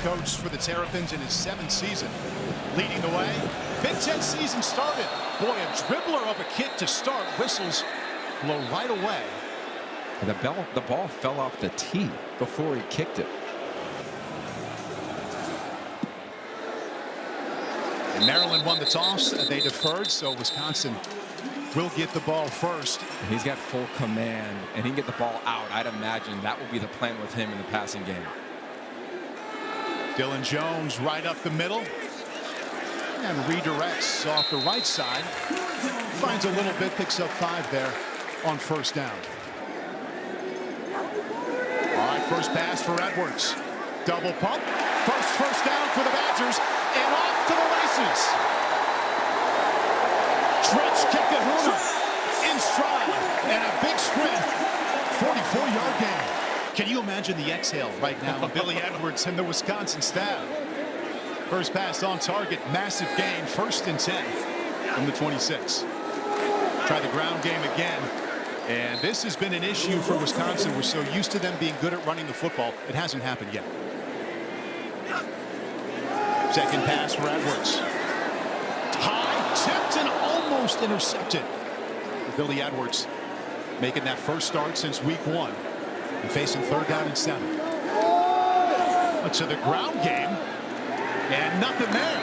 coach for the Terrapins in his 7th season. Leading the way. Big Ten season started. Boy, a dribbler of a kick to start. Whistles blow right away. And the ball fell off the tee before he kicked it. And Maryland won the toss. They deferred, so Wisconsin will get the ball first. And he's got full command, and he can get the ball out. I'd imagine that will be the plan with him in the passing game. Dylan Jones right up the middle. And redirects off the right side. Finds a little bit, picks up 5 there on first down. All right, first pass for Edwards. Double pump. First down for the Badgers. And off to the races. Trench kick to Hooner. In stride. And a big sprint. 44-yard gain. Can you imagine the exhale right now of Billy Edwards and the Wisconsin staff? First pass on target. Massive gain. 1st and 10 from the 26. Try the ground game again. And this has been an issue for Wisconsin. We're so used to them being good at running the football. It hasn't happened yet. Second pass for Edwards. High, tipped, and almost intercepted. Billy Edwards making that first start since week 1 and facing 3rd down and 7. To the ground game, and nothing there.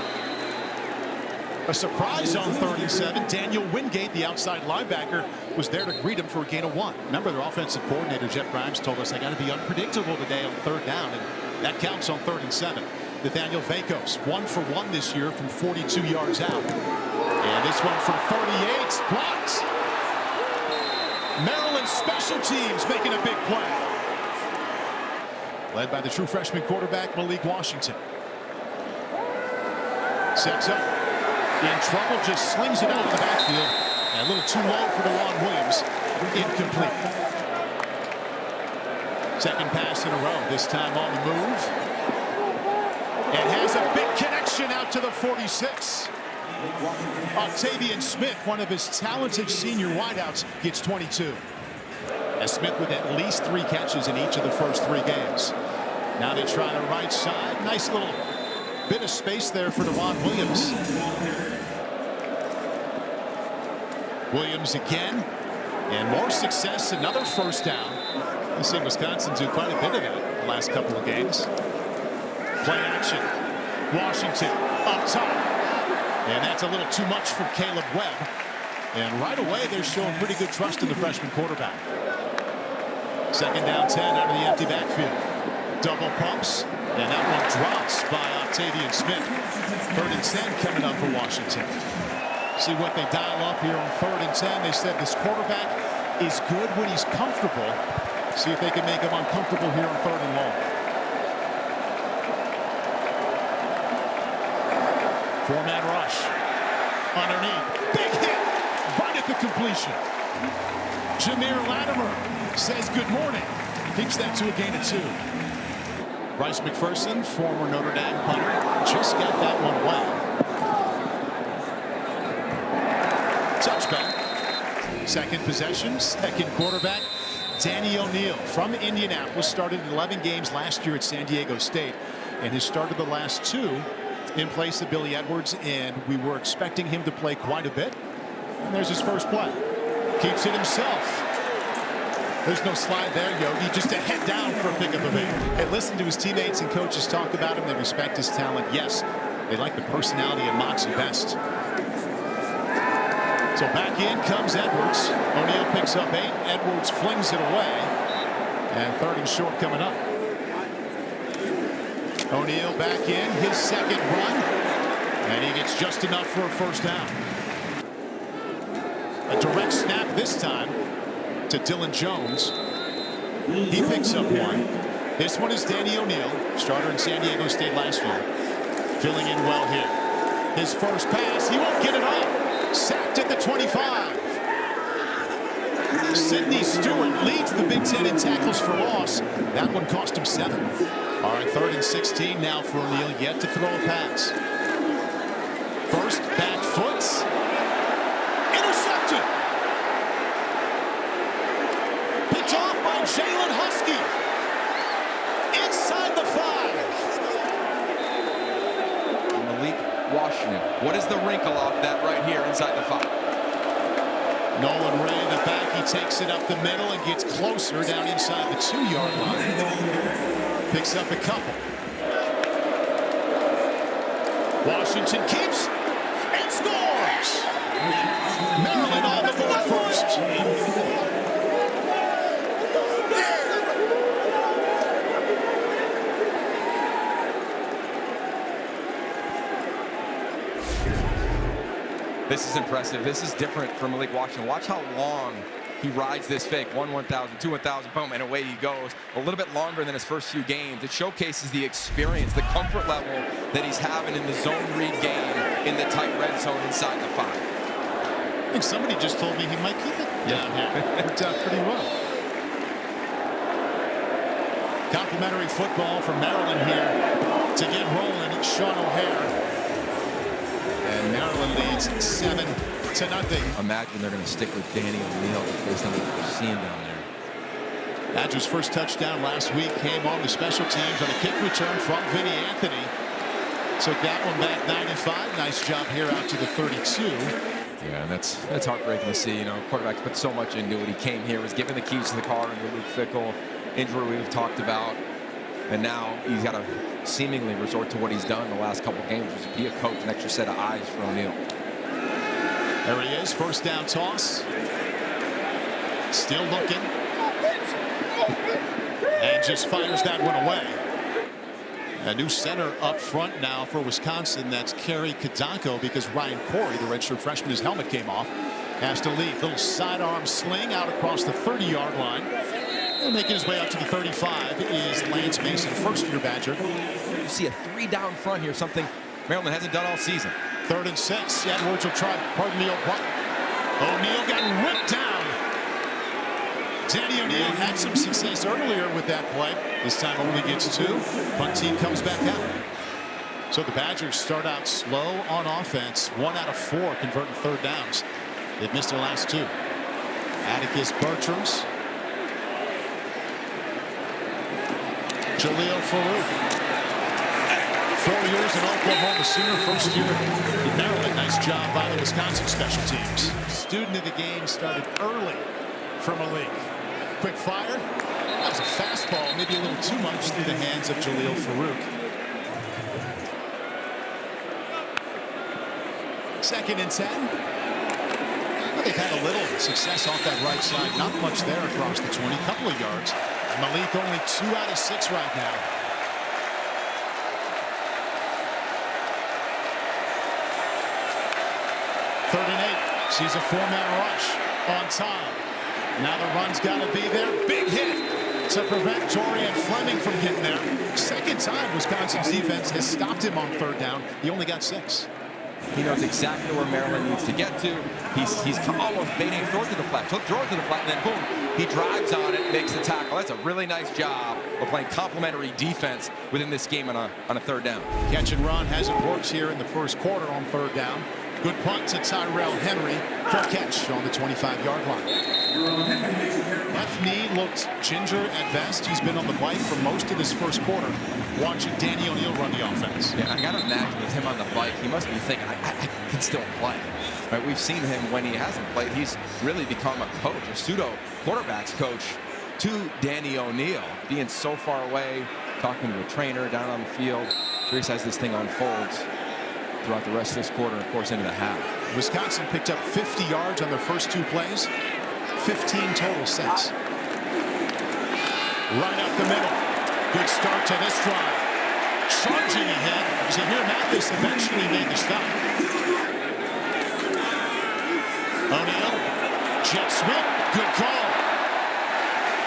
A surprise on 3rd and 7. Daniel Wingate, the outside linebacker, was there to greet him for a gain of 1. Remember, their offensive coordinator, Jeff Grimes, told us they got to be unpredictable today on 3rd down, and that counts on 3rd and 7. Nathaniel Vakos, 1 for 1 this year from 42 yards out. And this one from 38, blocked. Maryland special teams making a big play. Led by the true freshman quarterback, Malik Washington. Sets up. In trouble, just slings it out of the backfield. And a little too low for DeJuan Williams. Incomplete. Second pass in a row, this time on the move. And has a big connection out to the 46. Octavian Smith, one of his talented senior wideouts, gets 22. As Smith with at least 3 catches in each of the first 3 games. Now they try the right side. Nice little bit of space there for DeJuan Williams. Williams again. And more success. Another first down. You've seen Wisconsin do quite a bit of that the last couple of games. Play action. Washington up top. And that's a little too much for Caleb Webb. And right away, they're showing pretty good trust in the freshman quarterback. Second down 10 out of the empty backfield. Double pumps. And that one drops by Octavian Smith. 3rd and 10 coming up for Washington. See what they dial up here on 3rd and 10. They said this quarterback is good when he's comfortable. See if they can make him uncomfortable here on 3rd and long. 4-man rush. Underneath. Big hit. Right at the completion. Jameer Latimer says good morning. Keeps that to a gain of 2. Bryce McPherson, former Notre Dame punter, just got that one well. Touchback. Second possession. Second quarterback. Danny O'Neal from Indianapolis started 11 games last year at San Diego State and has started the last 2 in place of Billy Edwards, and we were expecting him to play quite a bit. And there's his first play. Keeps it himself. There's no slide there, Yogi. Just a head down for a pickup of 8. And listen to his teammates and coaches talk about him. They respect his talent. Yes, they like the personality and moxie best. So back in comes Edwards. O'Neal picks up 8. Edwards flings it away. And 3rd and short coming up. O'Neal back in, his second run, and he gets just enough for a first down. A direct snap this time to Dylan Jones. He picks up 1. This one is Danny O'Neal, starter in San Diego State last year. Filling in well here. His first pass, he won't get it off. Sacked at the 25. Sidney Stewart leads the Big Ten in tackles for loss. That one cost him 7. All right, 3rd and 16 now for O'Neal, yet to throw a pass. First, back foot. Intercepted. Picked off by Jalen Husky. Inside the 5. What is the wrinkle off that right here inside the 5? Nolan Ray in the back. He takes it up the middle and gets closer down inside the 2-yard line. Picks up a couple. Washington keeps and scores. Maryland on the board first. This is impressive. This is different from Malik Washington. Watch how long he rides this fake. 1,000, 2,000, boom, and away he goes. A little bit longer than his first few games. It showcases the experience, the comfort level that he's having in the zone read game in the tight red zone inside the 5. I think somebody just told me he might keep it down here. Worked out pretty well. Complimentary football from Maryland here to get rolling. Sean O'Hare. And Maryland leads 7-0. Imagine they're going to stick with Danny O'Neal based on what we're seeing down there. Badgers' first touchdown last week came on the special teams on a kick return from Vinny Anthony. Took that one back 95. Nice job here out to the 32. Yeah, and that's heartbreaking to see. You know, quarterbacks put so much into it. He came here, was given the keys to the car under Luke Fickell. Injury we've talked about. And now he's got to seemingly resort to what he's done in the last couple games, which is be a coach, an extra set of eyes for O'Neal. There he is, first down toss. Still looking. And just fires that one away. A new center up front now for Wisconsin. That's Kerry Kadako, because Ryan Corey, the redshirt freshman, his helmet came off. Has to leave. Little sidearm sling out across the 30-yard line. And making his way up to the 35 is Lance Mason, first-year Badger. You see a 3-down front here, something Maryland hasn't done all season. 3rd and 6. Edwards will try. Pardon me, O'Neal got ripped down. Danny O'Neal had some success earlier with that play. This time only gets 2. Punt team comes back out. So the Badgers start out slow on offense. 1 out of 4 converting 3rd downs. They've missed their last 2. Atticus Bertrams. Jaleel Farouk. 4 years in Oklahoma, senior, first year in Maryland. Nice job by the Wisconsin special teams. Student of the game started early for Malik. Quick fire. That was a fastball, maybe a little too much through the hands of Jaleel Farouk. 2nd and 10. Well, they've had a little success off that right side. Not much there across the 20. Couple of yards. Malik only 2 out of 6 right now. 3rd and 8. Sees a 4-man rush on time. Now the run's got to be there. Big hit to prevent Torian Fleming from getting there. Second time Wisconsin's defense has stopped him on 3rd down. He only got 6. He knows exactly where Maryland needs to get to. He's almost baiting, throw it to the flat. He'll throw it to the flat, and then boom, he drives on it, makes the tackle. That's a really nice job of playing complementary defense within this game on a 3rd down. Catch and run hasn't worked here in the first quarter on 3rd down. Good punt to Tyrell Henry. Fair catch on the 25-yard line. Left knee looked ginger at best. He's been on the bike for most of this first quarter, watching Danny O'Neal run the offense. Yeah, I got to imagine with him on the bike, he must be thinking, I can still play. Right, we've seen him when he hasn't played. He's really become a coach, a pseudo quarterbacks coach to Danny O'Neal, being so far away, talking to a trainer down on the field. Curious as this thing unfolds throughout the rest of this quarter, and of course into the half. Wisconsin picked up 50 yards on their first 2 plays. 15 total since. Right up the middle. Good start to this drive. Charging ahead. Zahir Mathis eventually made the stop. O'Neal. Jet sweep. Good call.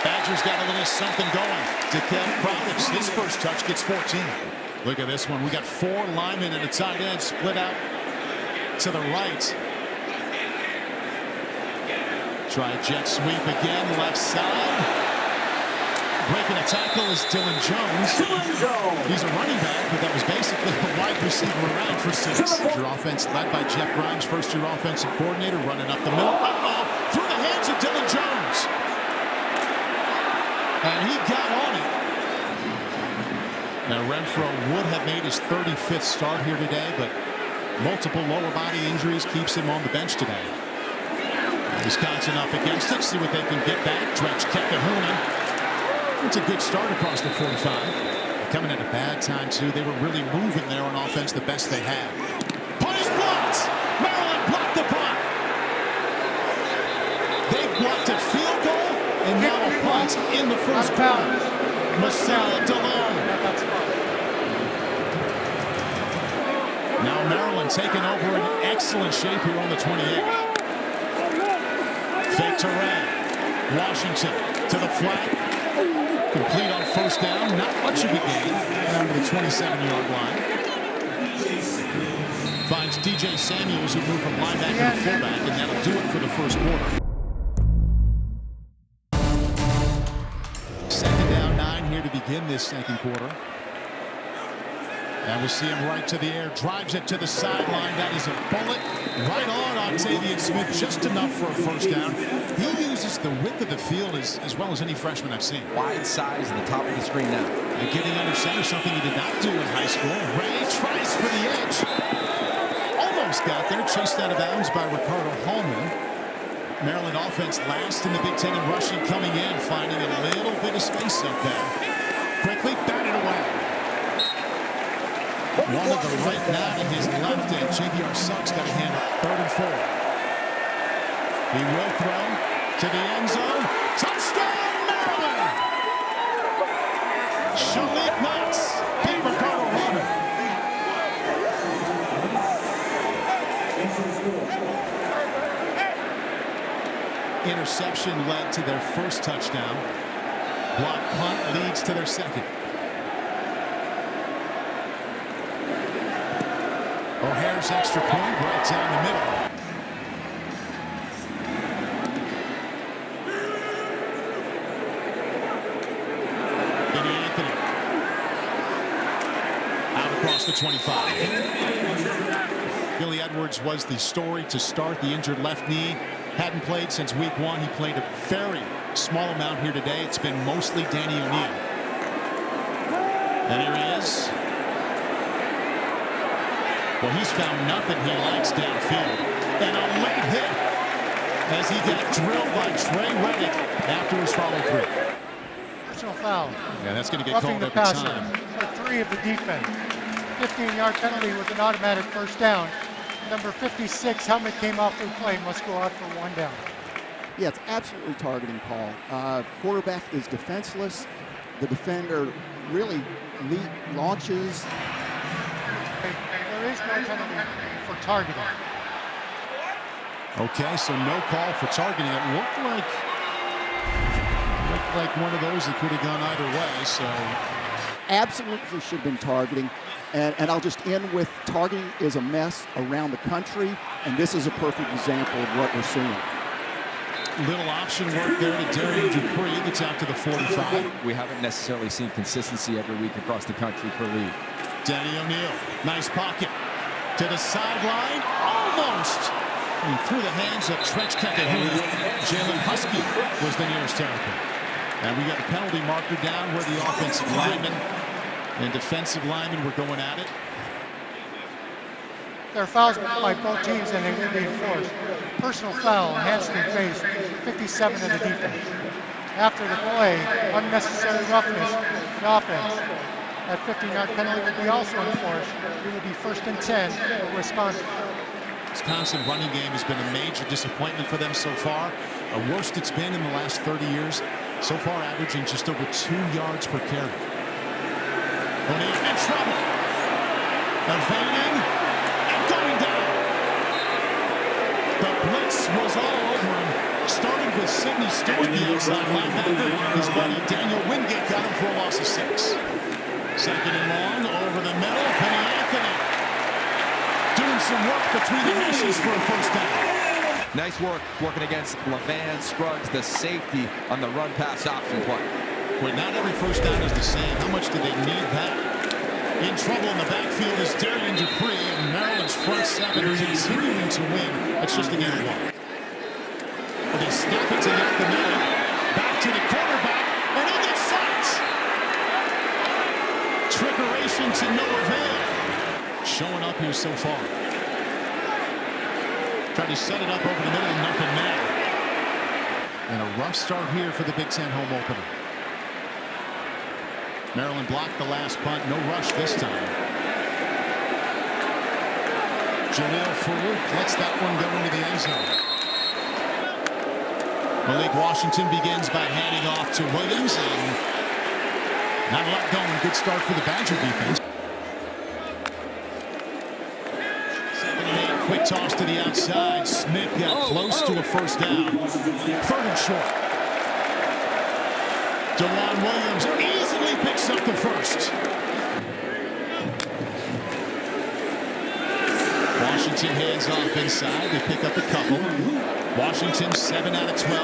Badgers got a little something going. DeKel Providence, his first touch, gets 14. Look at this one. We got 4 linemen and a tight end split out to the right. Try a jet sweep again, left side. Breaking a tackle is Dylan Jones. He's a running back, but that was basically a wide receiver around for 6. Your offense led by Jeff Grimes, first-year offensive coordinator, running up the middle. Through the hands of Dylan Jones. And he got on it. Now Renfro would have made his 35th start here today, but Multiple lower body injuries keeps him on the bench today. Wisconsin up against it. See what they can get back. Dretch Kekahuna. It's a good start across the 45. They're coming at a bad time, too. They were really moving there on offense the best they had. Punt is blocked. Maryland blocked the punt. They blocked a field goal, and now a punt in the first quarter. Masala Delone. Now Maryland taking over in excellent shape here on the 28. Fake to Ray. Washington to the flat. Complete on first down. Not much of a gain. Down to the 27-yard line. Finds DJ Samuels, who moved from linebacker to fullback, and that'll do it for the first quarter. Second down, 9 here to begin this second quarter. And we'll see him right to the air. Drives it to the sideline. That is a bullet right on Octavian Smith. Just enough for a first down. He uses the width of the field as well as any freshman I've seen. Wide size in the top of the screen now. And getting under center, something he did not do in high school. Ray tries for the edge. Almost got there. Chased out of bounds by Ricardo Hallman. Maryland offense last in the Big Ten in rushing, coming in, finding a little bit of space up there. Quickly batted away. One of the right now to his left, and JBR Suggs got a hand up 3rd and 4. He will throw to the end zone. Touchdown, Maryland! Shalik Knox beat Ricardo Hallman. Interception led to their first touchdown. Block punt leads to their second. O'Hare's extra point right down the middle. Benny Anthony. Out across the 25. Billy Edwards was the story to start. The injured left knee. Hadn't played since week 1. He played a very small amount here today. It's been mostly Danny O'Neal. And here he is. Well, he's found nothing he likes downfield. And a late hit as he got drilled by Trey Reddick after his follow-through. Personal foul. Yeah, that's going to get called every time. For 3 of the defense. 15-yard penalty with an automatic first down. Number 56, helmet came off the play, must go out for 1 down. Yeah, it's absolutely targeting call. Quarterback is defenseless. The defender really launches. There is no penalty for targeting. Okay, so no call for targeting. It looked like one of those that could have gone either way. So absolutely should have been targeting. And I'll just end with targeting is a mess around the country, and this is a perfect example of what we're seeing. Little option work there to Darian Dupree. Gets out to the 45. We haven't necessarily seen consistency every week across the country per league. Danny O'Neal, nice pocket. To the sideline, almost. And through the hands of Dretch Kekahuna. Jalen Husky was the nearest Terrapin. And we got a penalty marker down where the offensive lineman and defensive linemen were going at it. There are fouls by both teams, and they will be enforced. Personal foul, hands to the face, 57 of the defense. After the play, unnecessary roughness, the offense. That 15-yard penalty will be also enforced. It will be 1st and 10 for Wisconsin. Wisconsin running game has been a major disappointment for them so far. The worst it's been in the last 30 years. So far averaging just over 2 yards per carry. O'Neal in trouble. Evading and going down. The blitz was all over him. Started with Sidney Stewart, the outside linebacker. His buddy Daniel Wingate got him for a loss of 6. Second and long, over the middle, Benny Anthony doing some work between the hashes for a first down. Nice work working against LeVan Scruggs, the safety on the run-pass option play. Well, not every first down is the same. How much do they need that? In trouble in the backfield is Darian Dupree, and Maryland's front 7 continuing to win. That's just a game of 1. They snap it to the middle, back to the quarterback, and he gets sacked. Trickeration to no avail. Showing up here so far. Tried to set it up over the middle and nothing there. And a rough start here for the Big Ten home opener. Maryland blocked the last punt. No rush this time. Jalil Farouk lets that one go into the end zone. Malik Washington begins by handing off to Williams, and not a lot going. Good start for the Badger defense. 2nd and 8, quick toss to the outside. Smith got close to a first down. 3rd and short. DeJuan Williams easily picks up the first. Washington hands off inside. They pick up a couple. Washington 7 out of 12.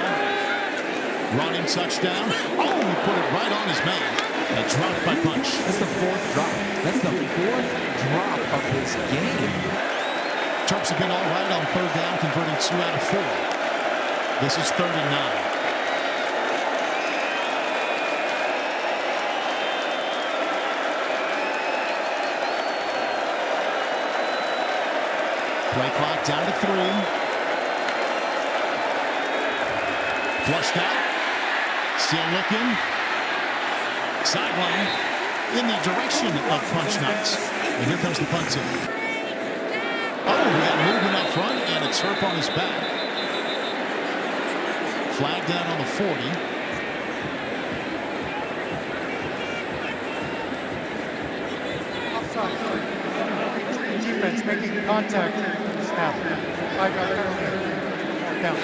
Running touchdown. Oh, he put it right on his man. A drop by punch. That's the 4th drop. That's the 4th drop of this game. Terps have been all right on 3rd down, converting 2 out of 4. This is 3rd and 9. Play clock down to 3. Flushed out. Still looking. Sideline in the direction of Punch Nuts. And here comes the punt team. Oh, we got movement up front and a Terp on his back. Flag down on the 40. Offside. Defense making contact. Snap. 5-yard penalty. Down.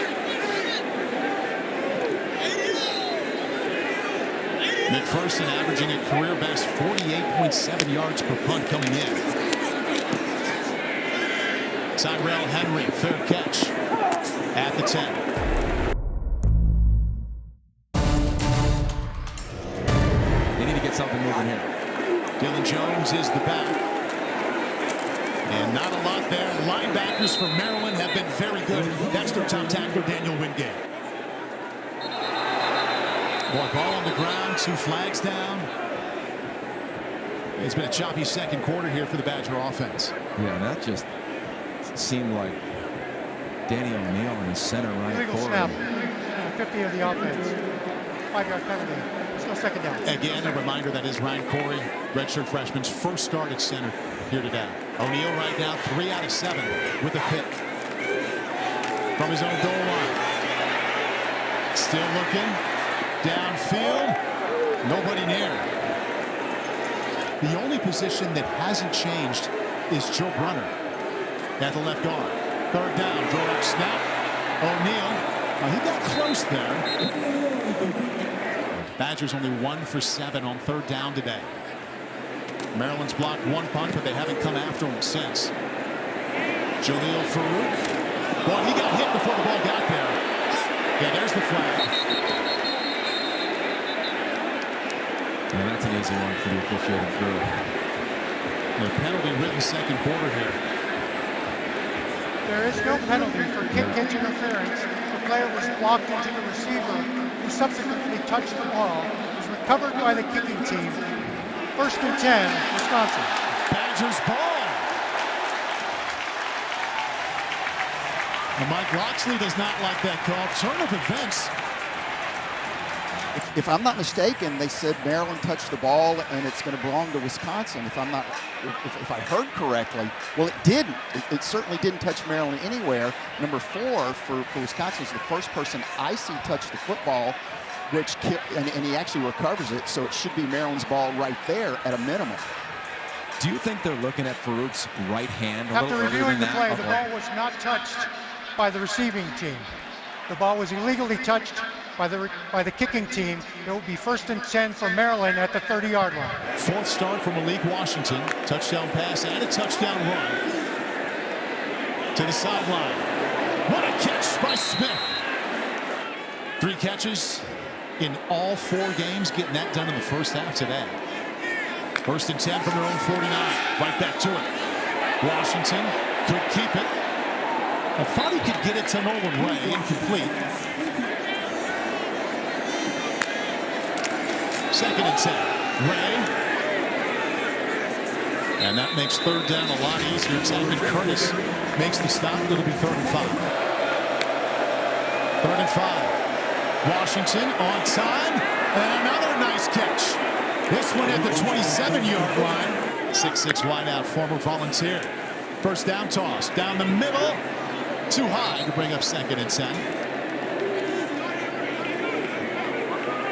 McPherson averaging a career best 48.7 yards per punt coming in. Tyrell Henry, fair catch at the 10. They need to get something moving here. Dylan Jones is the back. And not a lot there. Linebackers for Maryland have been very good. That's their top tackler, Daniel Wingate. Boy, ball on the ground, 2 flags down. It's been a choppy 2nd quarter here for the Badger offense. Yeah, that just seemed like Danny O'Neal in his center right Illegal corner. snap. 50 of the offense. 5-yard penalty. Still 2nd down. Again, a reminder that is Ryan Corey, redshirt freshman's first start at center here today. O'Neal right now 3 out of 7 with a pick from his own goal line. Still looking. Downfield, nobody near. The only position that hasn't changed is Joe Brunner at the left guard. 3rd down, draw up snap. O'Neal, he got close there. Badgers only 1 for 7 on 3rd down today. Maryland's blocked 1 punt, but they haven't come after him since. Jalil Farouk. Well, he got hit before the ball got there. Yeah, there's the flag. Yeah, that's an easy one for the officiating crew. The penalty-ridden 2nd quarter here. There is no penalty for kick-catch interference. The player was blocked into the receiver, who subsequently touched the ball. It was recovered by the kicking team. 1st and 10, Wisconsin. Badgers ball. And Mike Loxley does not like that call. Turn of events. If I'm not mistaken, they said Maryland touched the ball and it's going to belong to Wisconsin. If I heard correctly, well, it didn't. It certainly didn't touch Maryland anywhere. Number 4 for Wisconsin is the first person I see touch the football, and he actually recovers it. So it should be Maryland's ball right there at a minimum. Do you think they're looking at Farouk's right hand a After little earlier reviewing than the play, that? the ball was not touched by the receiving team. The ball was illegally touched by the kicking team. It will be 1st and 10 for Maryland at the 30-yard line. 4th start for Malik Washington. Touchdown pass and a touchdown run. To the sideline. What a catch by Smith. 3 catches in all 4 games, getting that done in the first half today. 1st and 10 from their own 49. Right back to it. Washington could keep it. I thought he could get it to Nolan Ray. Incomplete. 2nd and 10. Ray. And that makes 3rd down a lot easier. Taven Curtis makes the stop. It'll be 3rd and 5. 3rd and 5. Washington on time, and another nice catch. This one at the 27-yard line. 6'6" wideout, former Volunteer. First down toss down the middle, too high to bring up 2nd and 10.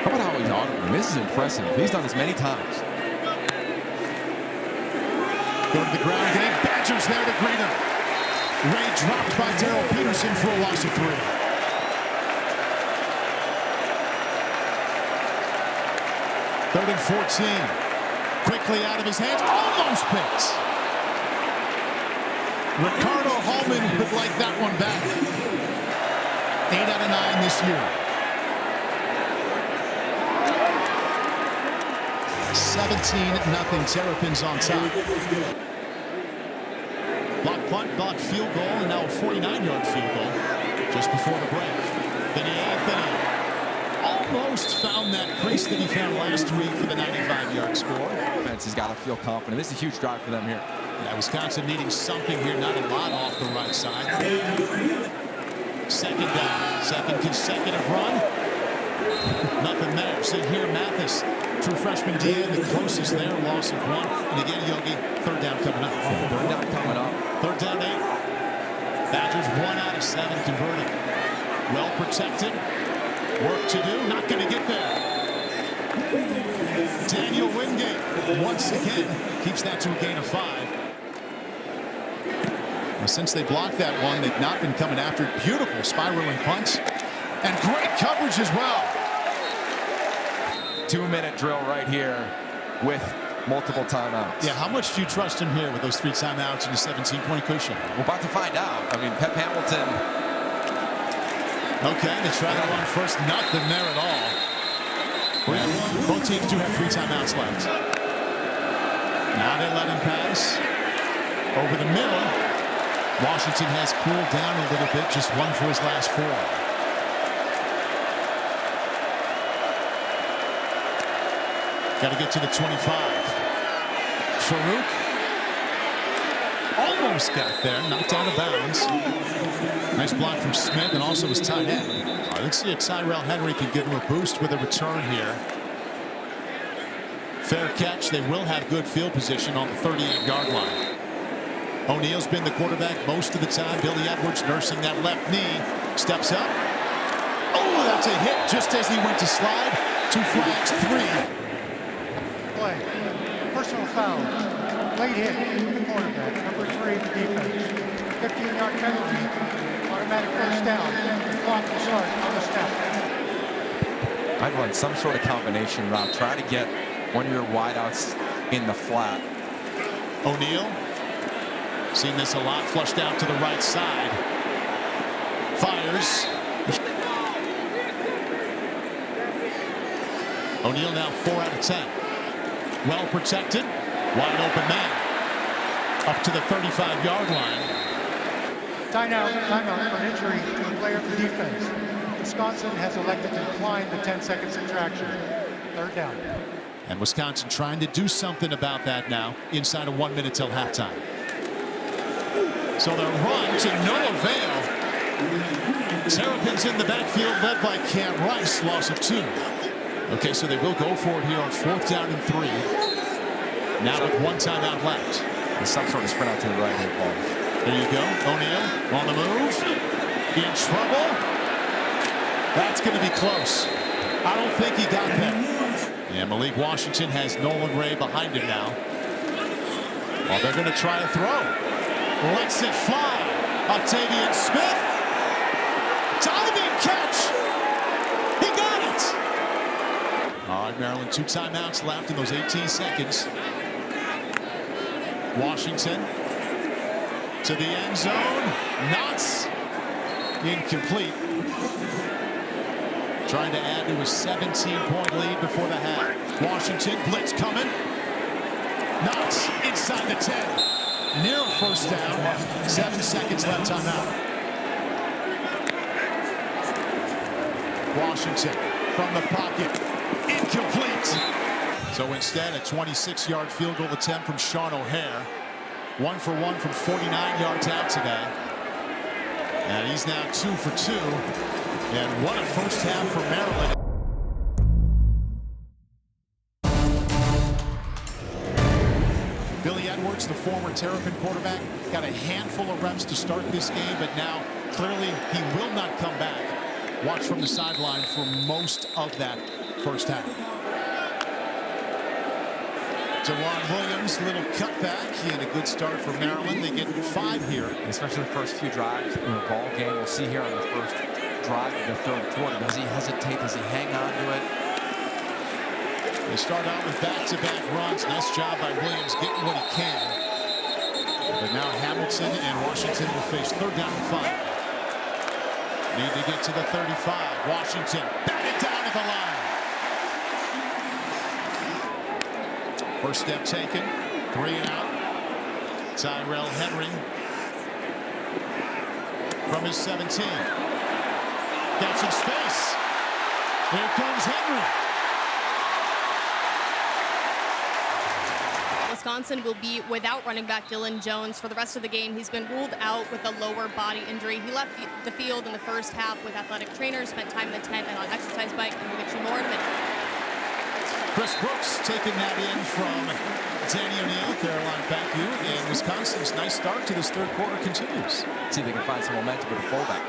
How about how he's on? This is impressive. He's done this many times. Go to the ground game. Badgers there to greet him. Ray dropped by Daryl Peterson for a loss of 3. Third and 14. Quickly out of his hands. Almost picked. Ricardo Hallman would like that one back. 8 out of 9 this year. 17-0 Terrapins on top. Block punt, block field goal, and now a 49-yard field goal just before the break. Vinny Anthony almost found that crease that he found last week for the 95-yard score. Defense has got to feel confident. This is a huge drive for them here. Yeah, Wisconsin needing something here, not a lot off the right side. 2nd down, 2nd consecutive run. Nothing there. So here, Mathis, true freshman DN, the closest there, loss of 1. And again, Yogi, 3rd down coming up. 3rd down coming up. 3rd down 8. Badgers 1 out of 7 converted. Well protected. Work to do. Not going to get there. Daniel Wingate once again keeps that to a gain of 5. Well, since they blocked that one, they've not been coming after it. Beautiful spiraling punts and great coverage as well. 2-minute drill right here with multiple timeouts. Yeah, how much do you trust him here with those 3 timeouts and a 17-point cushion? We're about to find out. I mean, Pep Hamilton. Okay, they try to run first. Nothing there at all. Both teams do have 3 timeouts left. Now they let him pass. Over the middle. Washington has cooled down a little bit. Just 1 for his last 4. Got to get to the 25. Farouk almost got there, knocked out of bounds. Nice block from Smith and also his tight end. Let's see if Tyrell Henry can give him a boost with a return here. Fair catch. They will have good field position on the 38-yard line. O'Neal's been the quarterback most of the time. Billy Edwards nursing that left knee. Steps up. Oh, that's a hit just as he went to slide. 2 flags, 3. Play. Personal foul. Late hit. The quarterback. Number 3, the defense. 15-yard penalty. Automatic first down. Clock will start on the snap. I'd run some sort of combination route. Try to get one of your wideouts in the flat. O'Neal. Seen this a lot. Flushed out to the right side. Fires. O'Neal now 4 out of 10. Well protected. Wide open man. Up to the 35-yard line. Timeout for an injury to a player for defense. Wisconsin has elected to decline the 10-second subtraction. 3rd down. And Wisconsin trying to do something about that now inside of 1 minute till halftime. So their run to no avail. Terrapins in the backfield led by Cam Rice, loss of 2. Okay, so they will go for it here on 4th down and 3. Now with 1 timeout left. There's some sort of sprint out to the right hand ball. There you go. O'Neal on the move. In trouble. That's going to be close. I don't think he got there. Yeah, Malik Washington has Nolan Ray behind him now. Well, they're going to try a throw. Lets it fly. Octavian Smith. Diving catch. He got it. All right, Maryland, 2 timeouts left in those 18 seconds. Washington to the end zone. Knots. Incomplete. Trying to add to a 17-point lead before the half. Washington, blitz coming. Knots inside the 10. Near a first down. 7 seconds left timeout. Washington from the pocket. Incomplete. So instead, a 26-yard field goal attempt from Sean O'Hare. 1 for 1 from 49 yards out today. And he's now 2 for 2 And what a first half for Maryland. Billy Edwards, the former Terrapin quarterback, got a handful of reps to start this game, but now clearly he will not come back. Watch from the sideline for most of that first half. Jawan Williams, little cutback, and a good start for Maryland. They get 5 here. Especially the first few drives in the ball game. We'll see here on the first drive of the third quarter. Does he hesitate? Does he hang on to it? They start out with back-to-back runs. Nice job by Williams getting what he can. But now Hamilton and Washington will face third down and 5. Need to get to the 35. Washington batted down at the line. First step taken. 3 and out. Tyrell Henry from his 17. Got some space. Here comes Henry. Wisconsin will be without running back Dylan Jones for the rest of the game. He's been ruled out with a lower body injury. He left the field in the first half with athletic trainers, spent time in the tent and on exercise bike, and we'll get you more in a minute. Chris Brooks taking that in from Danny O'Neill. Caroline, thank you. And Wisconsin's nice start to this third quarter continues. See if they can find some momentum with a fullback.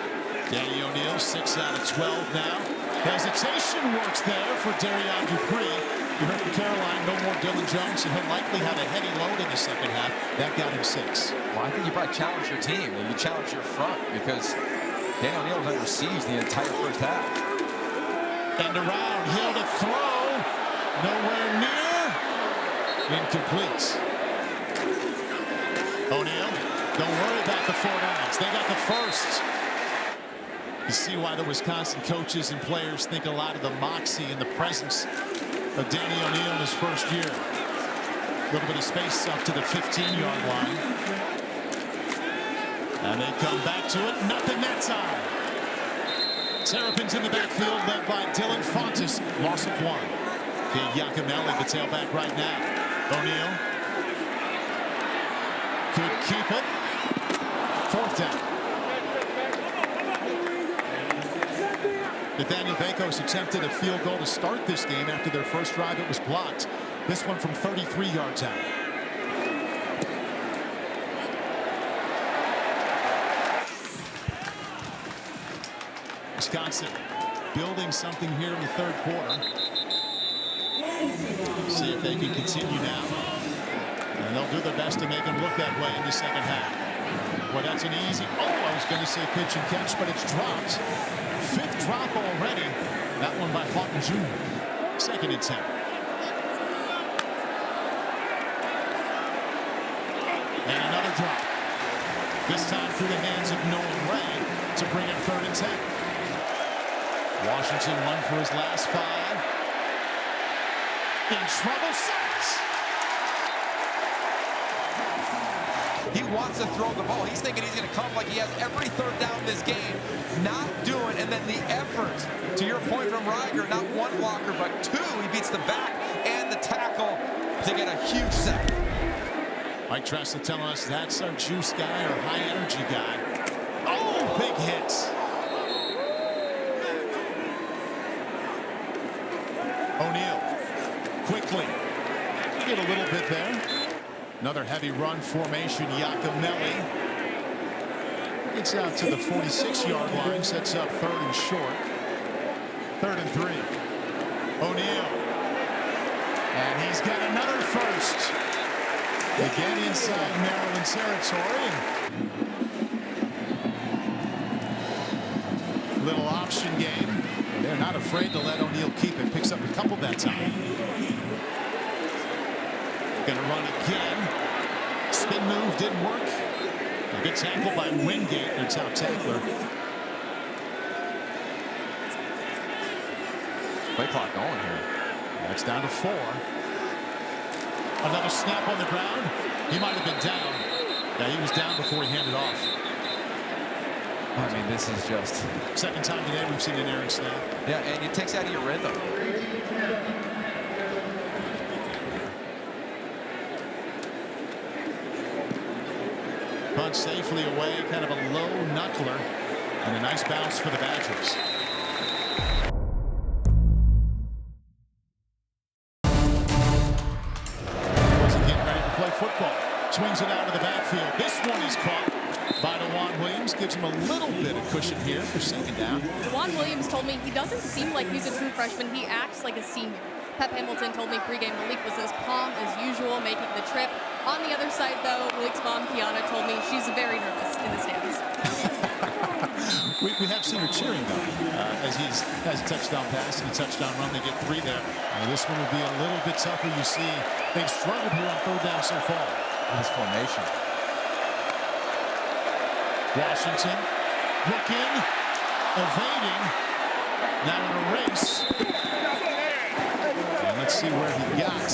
Danny O'Neill, 6 out of 12 now. Hesitation works there for Darion Dupree. You heard from Caroline, no more Dylan Jones, and he'll likely have a heavy load in the second half. That got him 6. Well, I think you probably challenge your team and you challenge your front because Dan O'Neill was under siege the entire first half. And around, Hill to throw. Nowhere near. Incomplete. O'Neill, don't worry about the 4 downs. They got the first. You see why the Wisconsin coaches and players think a lot of the moxie and the presence of Danny O'Neill in his first year. A little bit of space up to the 15-yard line. And they come back to it. Nothing that time. Terrapins in the backfield led by Dylan Fontes. Loss of 1. Okay, Yakimelli, the tailback right now. O'Neill could keep it. 4th down. Nathaniel Vakos attempted a field goal to start this game. After their first drive, it was blocked. This one from 33 yards out. Wisconsin building something here in the third quarter. See if they can continue now. And they'll do their best to make them look that way in the second half. Well, that's an easy, I was going to say pitch and catch, but it's dropped. 5th drop already. That one by Houghton Jr. 2nd and 10. And another drop. This time through the hands of Nolan Ray to bring it 3rd and 10. Washington won for his last 5. In trouble, sacks. He wants to throw the ball. He's thinking he's going to come like he has every third down this game. Not doing, and then the effort, to your point from Reiger, not 1 blocker, but 2. He beats the back and the tackle to get a huge sack. Mike Tressler telling us that's our juice guy, our high energy guy. Oh, big hit. O'Neill quickly. Get a little bit there. Another heavy run formation. Yakimelli gets out to the 46-yard line, sets up 3rd and short. 3rd and 3. O'Neill. And he's got another first. Again inside Maryland territory. Little option game. They're not afraid to let O'Neill keep it. Picks up a couple that time. Gonna run again. Spin move didn't work. A good tackle by Wingate, their top tackler. Play clock going here. That's down to 4. Another snap on the ground. He might have been down. Yeah, he was down before he handed off. I mean, this is just... 2nd time today we've seen an errant snap. Yeah, and it takes out of your rhythm. Punt safely away, kind of a low knuckler. And a nice bounce for the Badgers. cushion here for second down. Juwan Williams told me he doesn't seem like he's a true freshman. He acts like a senior. Pep Hamilton told me pregame Malik was as calm as usual making the trip. On the other side, though, Malik's mom, Kiana, told me she's very nervous in the stands. we have seen her cheering, though, as he has a touchdown pass and a touchdown run. They get 3 there. This one will be a little bit tougher. You see, they've struggled here on third down so far. This formation. Washington looking, evading, now in a race. And let's see where he got.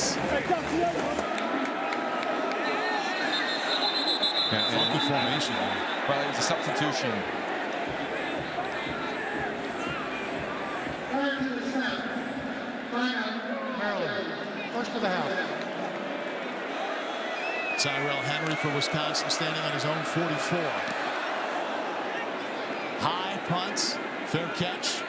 Funky formation. Well, it was a substitution. Maryland, first of the half. Tyrell Henry for Wisconsin standing on his own 44. High punts, fair catch.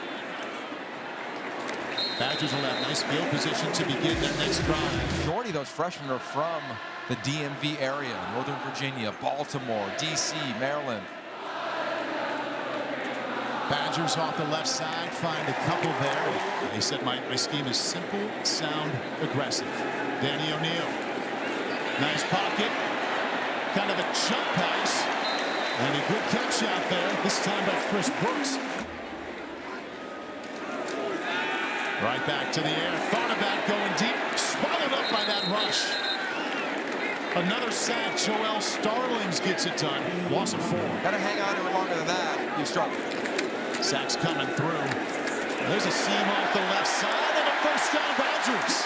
Badgers will have nice field position to begin their next drive. Majority of those freshmen are from the DMV area, Northern Virginia, Baltimore, DC, Maryland. Badgers off the left side, find a couple there. They said my scheme is simple, sound, aggressive. Danny O'Neal. Nice pocket. Kind of a jump pass. And a good catch out there, this time by Chris Brooks. Right back to the air. Thought about going deep. Swallowed up by that rush. Another sack. Joel Starlings gets it done. Loss of 4. Gotta hang on to it longer than that. You struggle. Sacks coming through. There's a seam off the left side and a first down Badgers.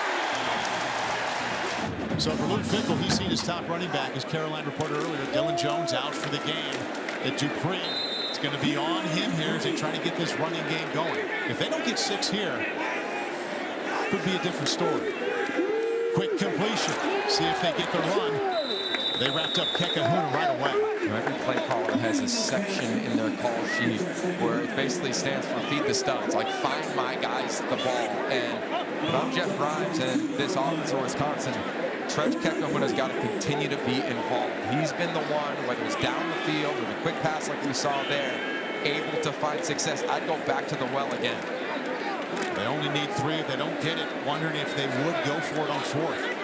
So for Luke Fickell, he's seen his top running back, as Caroline reported earlier. Dylan Jones out for the game. At Dupree, it's going to be on him here as they try to get this running game going. If they don't get 6 here, could be a different story. Quick completion. See if they get the run. They wrapped up Kekahuna right away. Every play caller has a section in their call sheet where it basically stands for feed the studs, like find my guys the ball. And if I'm Jeff Grimes and this offense of Wisconsin, Trent Kekahuna's got to continue to be involved. He's been the one, whether it's down the field with a quick pass like we saw there, able to find success. I'd go back to the well again. They only need 3. If they don't get it, wondering if they would go for it on 4th.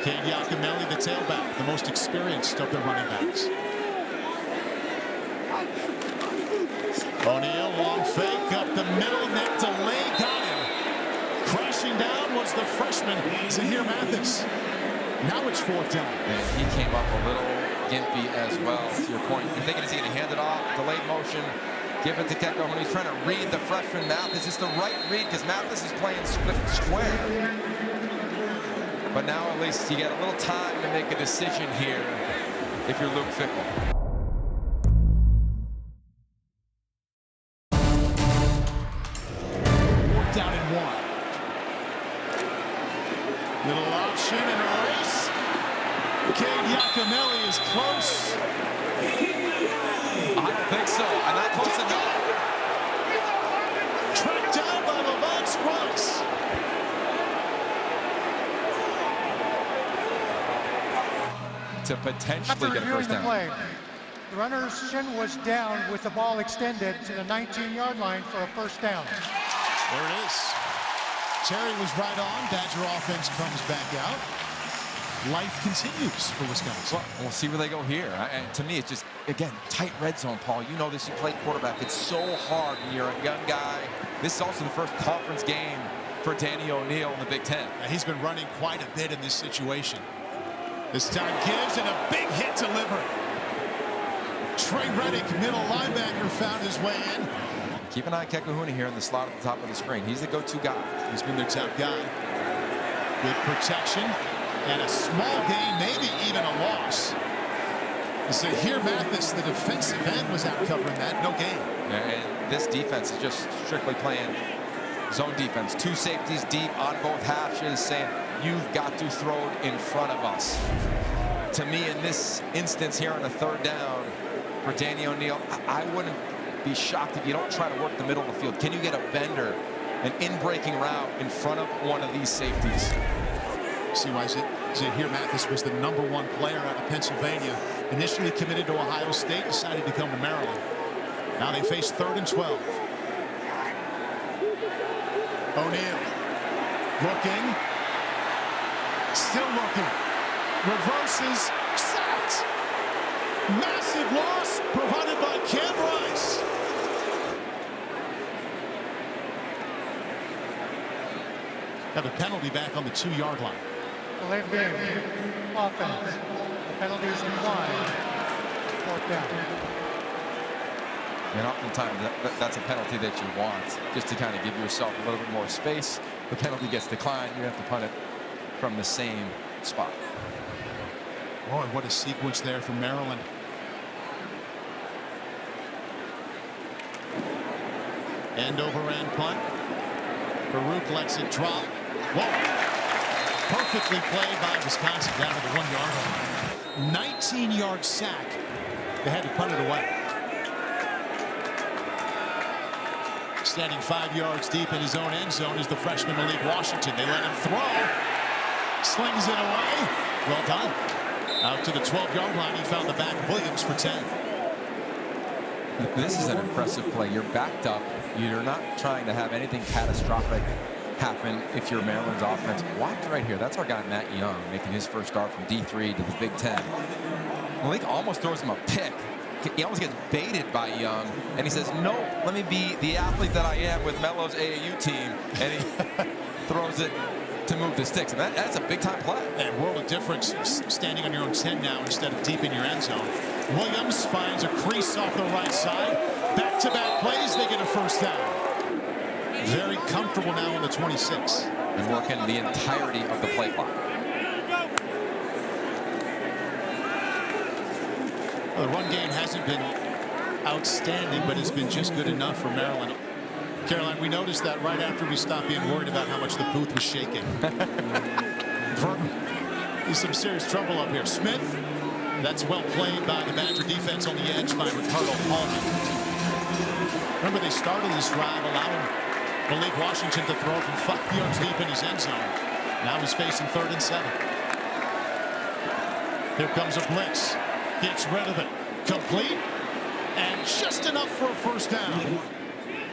Cade Yakimelli, the tailback, the most experienced of the running backs. O'Neal, long fake up the middle, net delay, got him. Crashing down was the freshman, Zahir Mathis. Now it's 4th down. And he came up a little gimpy as well, to your point. You're thinking, is he going to hand it off, delayed motion, give it to Kekahuna. He's trying to read the freshman Mathis. It's the right read because Mathis is playing split square. But now at least you get a little time to make a decision here if you're Luke Fickell. 4th down and 1. Little option and a race. Cade Yakimelli is close. I don't think so. I'm not close enough. Tracked down by Levon Scruggs. To potentially After get a reviewing first the down. play, the runner's shin was down with the ball extended to the 19-yard line for a first down. There it is. Terry was right on. Badger offense comes back out. Life continues for Wisconsin. Well, we'll see where they go here. And to me, it's just, again, tight red zone, Paul. You know this. You play quarterback. It's so hard when you're a young guy. This is also the first conference game for Danny O'Neal in the Big Ten. And he's been running quite a bit in this situation. This time Gibbs and a big hit delivered. Trey Reddick, middle linebacker, found his way in. Keep an eye on Kekahuna here in the slot at the top of the screen. He's the go-to guy. He's been their top guy. Good protection and a small gain, maybe even a loss. Zahir Mathis, the defensive end, was out covering that. No gain. And this defense is just strictly playing zone defense. 2 safeties deep on both hashes, saying you've got to throw it in front of us. To me, in this instance here on a 3rd down for Danny O'Neal, I wouldn't be shocked if you don't try to work the middle of the field. Can you get a bender, an in-breaking route in front of one of these safeties? See why Zahir Mathis was the #1 player out of Pennsylvania. Initially committed to Ohio State, decided to come to Maryland. Now they face 3rd and 12. O'Neal looking. Still looking. Reverses. Sacked. Massive loss provided by Cam Rice. Have a penalty back on the 2-yard line. Delay of game. Offense. The penalty is declined. 4th down. And oftentimes that's a penalty that you want, just to kind of give yourself a little bit more space. The penalty gets declined, you have to punt it from the same spot. Boy, what a sequence there from Maryland. End over end punt. Farouk lets it drop. Whoa. Perfectly played by Wisconsin down to the 1-yard line. 19-yard sack. They had to punt it away. Standing 5 yards deep in his own end zone is the freshman Malik Washington. They let him throw. Slings it away. Well done. Out to the 12-yard line. He found the back Williams for 10. This is an impressive play. You're backed up. You're not trying to have anything catastrophic happen if you're Maryland's offense. Watch right here. That's our guy Matt Young making his first start from D3 to the Big Ten. Malik almost throws him a pick. He almost gets baited by Young, and he says, "Nope, let me be the athlete that I am with Melo's AAU team," and he throws it to move the sticks. And that's a big-time play. And world of difference standing on your own 10 now instead of deep in your end zone. Williams finds a crease off the right side. Back-to-back plays, they get a first down. Very comfortable now on the 26. And working the entirety of the play clock. Well, the run game hasn't been outstanding, but it's been just good enough for Maryland. Caroline, we noticed that right after we stopped being worried about how much the booth was shaking. There's some serious trouble up here. Smith, that's well played by the Badger defense on the edge by Ricardo Hallman. Remember, they started this drive allowing Malik Washington to throw from 5 yards deep in his end zone. Now he's facing 3rd and 7. Here comes a blitz. Gets rid of it. Complete. And just enough for a first down.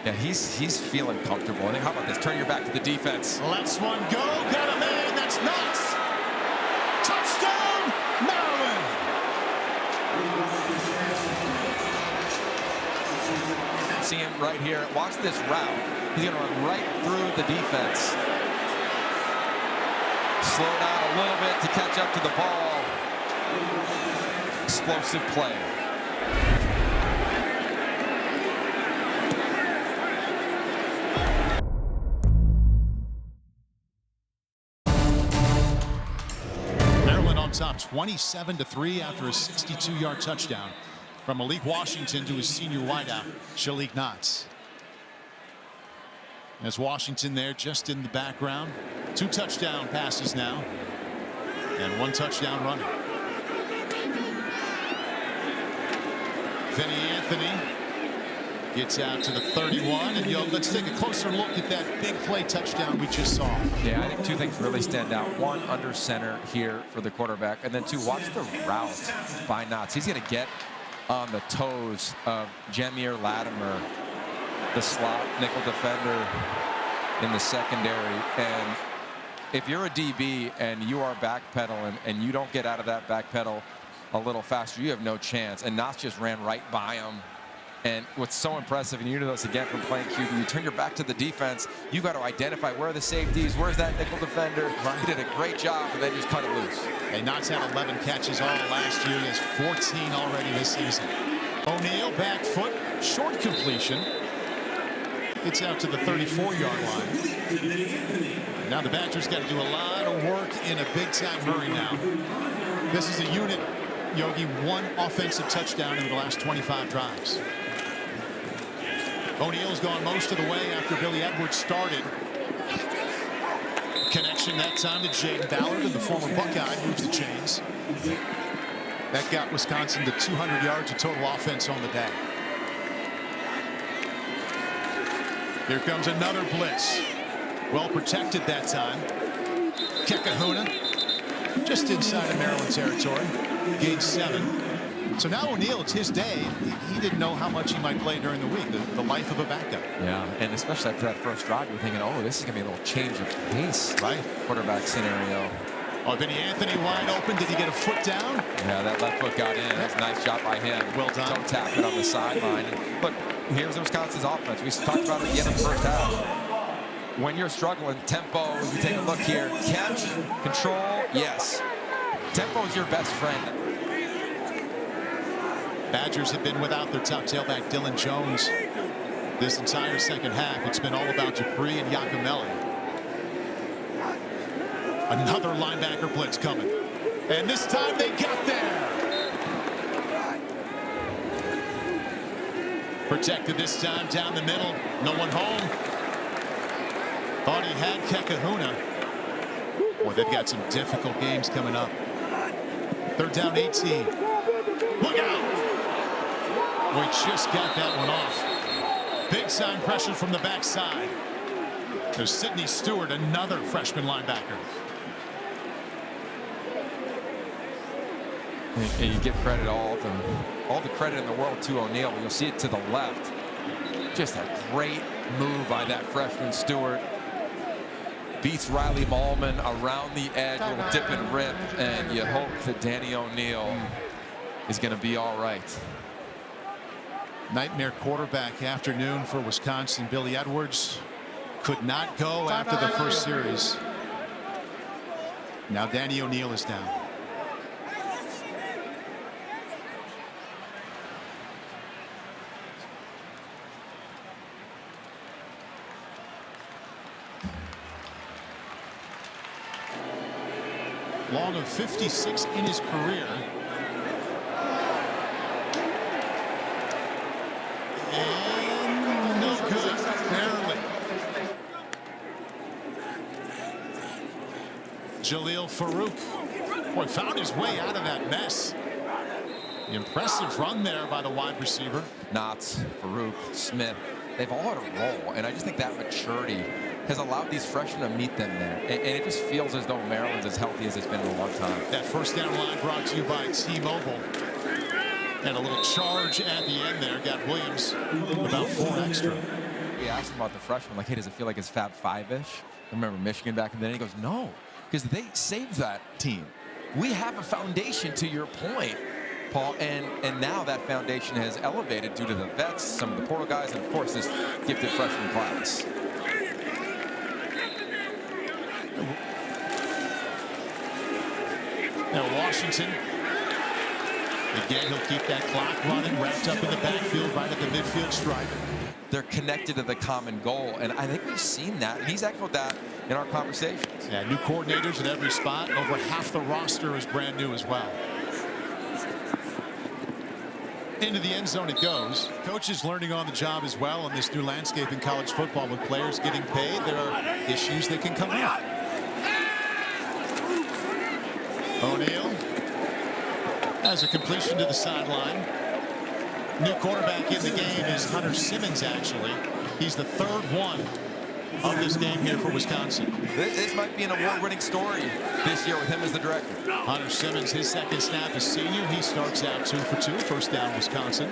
Yeah, he's feeling comfortable. I think, how about this? Turn your back to the defense. Lets one go. Got a man. That's nuts. Touchdown, Maryland. See him right here. Watch this route. He's going to run right through the defense. Slow down a little bit to catch up to the ball. Explosive play. Maryland on top 27-3 after a 62-yard touchdown from Malik Washington to his senior wideout, Shalik Knotts. As Washington there just in the background. 2 touchdown passes now. And 1 touchdown running. Vinny Anthony gets out to the 31. And let's take a closer look at that big play touchdown we just saw. Yeah, I think 2 things really stand out. 1, under center here for the quarterback. And then 2, watch the route by Knotts. He's going to get on the toes of Jameer Latimer, the slot nickel defender in the secondary. And if you're a DB and you are backpedaling and you don't get out of that backpedal a little faster, you have no chance. And Knotts just ran right by him. And what's so impressive, and you know this again from playing QB, you turn your back to the defense, you got to identify where are the safeties, where's that nickel defender. He did a great job, and then just cut it loose. And Knotts had 11 catches all last year. He has 14 already this season. O'Neal, back foot, short completion. Gets out to the 34-yard line. Now the Badgers got to do a lot of work in a big-time hurry now. This is a unit, Yogi, 1 offensive touchdown in the last 25 drives. O'Neal's gone most of the way after Billy Edwards started. Connection that time to Jaden Ballard, and the former Buckeye moves the chains. That got Wisconsin to 200 yards of total offense on the day. Here comes another blitz. Well protected that time. Kekahuna just inside of Maryland territory. Gain 7. So now O'Neal, it's his day. He didn't know how much he might play during the week, the life of a backup. Yeah, and especially after that first drive, you're thinking, oh, this is going to be a little change of pace. Right. Quarterback scenario. Oh, Vinny Anthony wide open. Did he get a foot down? Yeah, that left foot got in. That's a nice job by him. Well done. Don't tap it on the sideline. Look, here's Wisconsin's offense. We talked about it again in the first half. When you're struggling, tempo, if you take a look here, catch, control, yes. Tempo is your best friend. Badgers have been without their top tailback, Dylan Jones, this entire second half. It's been all about Dupree and Yacomelli. Another linebacker blitz coming. And this time they got there. Protected this time down the middle. No one home. Thought he had Kekahuna. Boy, they've got some difficult games coming up. Third down 18. Look out. We just got that one off. Big time pressure from the backside. There's Sidney Stewart, another freshman linebacker. And you give credit all the credit in the world to O'Neal. You'll see it to the left. Just a great move by that freshman Stewart. Beats Riley Mallman around the edge, a little dip and rip, and you hope that Danny O'Neal is going to be all right. Nightmare quarterback afternoon for Wisconsin. Billy Edwards could not go after the first series. Now Danny O'Neal is down. Long of 56 in his career. And no good, barely. Jaleel Farouk, boy, found his way out of that mess. Impressive run there by the wide receiver. Knotts, Farouk, Smith, they've all had a role, and I just think that maturity has allowed these freshmen to meet them there. And it just feels as though Maryland's as healthy as it's been in a long time. That first down line brought to you by T-Mobile. And a little charge at the end there. Got Williams about 4 extra. We asked him about the freshman, like, hey, does it feel like it's Fab Five-ish? I remember Michigan back in the day. He goes, no, because they saved that team. We have a foundation, to your point, Paul, and now that foundation has elevated due to the vets, some of the portal guys, and of course this gifted freshman class. Now Washington. Again, he'll keep that clock running, wrapped up in the backfield, right at the midfield stripe. They're connected to the common goal, and I think we've seen that, and he's echoed that in our conversations. Yeah, new coordinators at every spot. Over half the roster is brand new as well. Into the end zone it goes. Coaches learning on the job as well in this new landscape in college football with players getting paid. There are issues that can come up. O'Neal has a completion to the sideline. New quarterback in the game is Hunter Simmons, actually. He's the third one of this game here for Wisconsin. This might be an award-winning story this year with him as the director. Hunter Simmons, his second snap as senior. He starts out 2 for 2, first down Wisconsin.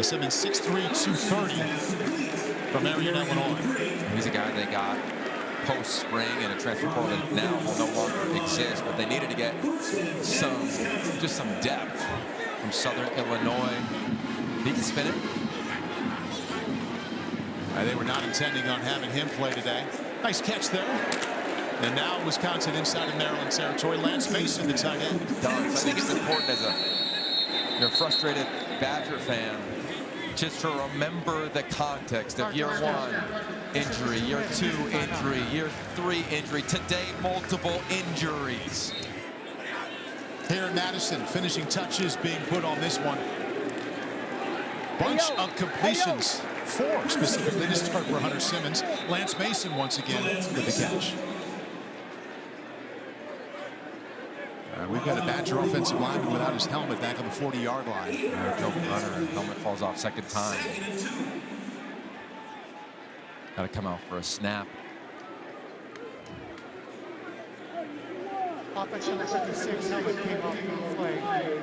Simmons 6'3", 230 from Marion, Illinois. He's a guy they got post-spring in a transfer portal that now will no longer exist, but they needed to get just some depth from Southern Illinois. He can spin it. They were not intending on having him play today. Nice catch there. And now Wisconsin inside of Maryland territory. Lance Mason, the tight end. I think it's important as a frustrated Badger fan just to remember the context of year 1 injury, year 2 injury, year 3 injury. Today, multiple injuries. Here in Madison, finishing touches being put on this one. Bunch of completions. 4 specifically to start for Hunter Simmons. Lance Mason once again with the catch. We've got a Badger offensive lineman without his helmet back on the 40-yard line. Joe Brunner, helmet falls off second time. Got to come out for a snap. Offensive number 56 helmet came off the play.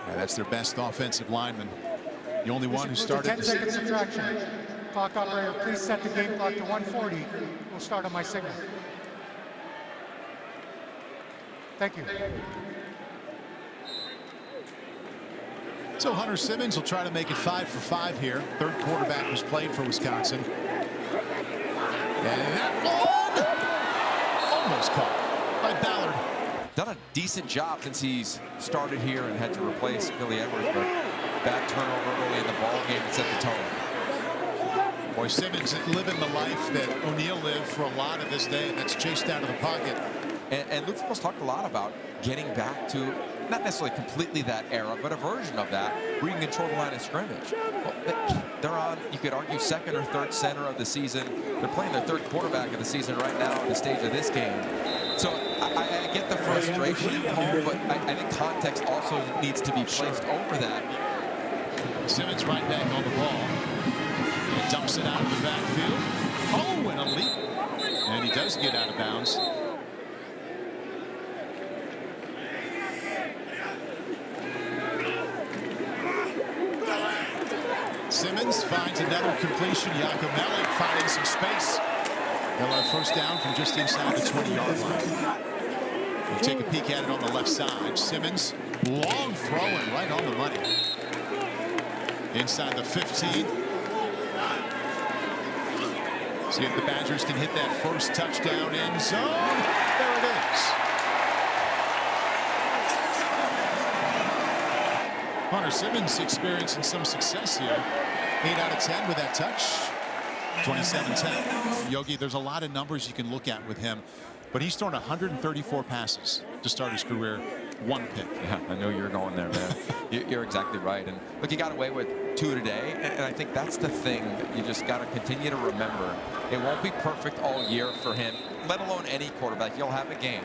Yeah, that's their best offensive lineman. The only one who This started. 10-second subtraction. Clock operator, please set the game clock to 1:40. We'll start on my signal. Thank you. So Hunter Simmons will try to make it 5 for 5 here. Third quarterback was played for Wisconsin. And that one almost caught by Ballard. Done a decent job since he's started here and had to replace Billy Edwards, but bad turnover early in the ball game that set the tone. Boy, Simmons living the life that O'Neal lived for a lot of this day, and that's chased out of the pocket. And Luke Fickell's talked a lot about getting back to not necessarily completely that era, but a version of that where you can control the line of scrimmage. Well, they're on, you could argue, second or third center of the season. They're playing their third quarterback of the season right now at the stage of this game. So I get the frustration, Paul, but I think context also needs to be placed over that. Simmons right back on the ball. And dumps it out of the backfield. Oh, and a leap. And he does get out of bounds. Simmons finds another completion. Malik finding some space. They'll have first down from just inside the 20-yard line. We'll take a peek at it on the left side. Simmons, long throw and right on the money. Inside the 15. See if the Badgers can hit that first touchdown end zone. There it is. Hunter Simmons experiencing some success here. 8 out of 10 with that touch. 27-10. Yogi, there's a lot of numbers you can look at with him, but he's thrown 134 passes to start his career. 1 pick. Yeah, I know you're going there, man. You're exactly right. And look, he got away with 2 today, and I think that's the thing that you just got to continue to remember. It won't be perfect all year for him, let alone any quarterback. You'll have a game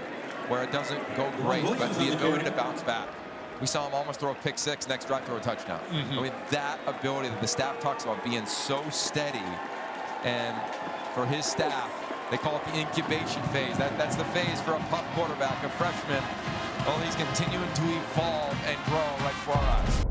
where it doesn't go great, but the ability to bounce back. We saw him almost throw a pick 6, next drive throw a touchdown. I mean, that ability that the staff talks about being so steady, and for his staff, they call it the incubation phase. That's the phase for a pup quarterback, a freshman. Well, he's continuing to evolve and grow right before our eyes.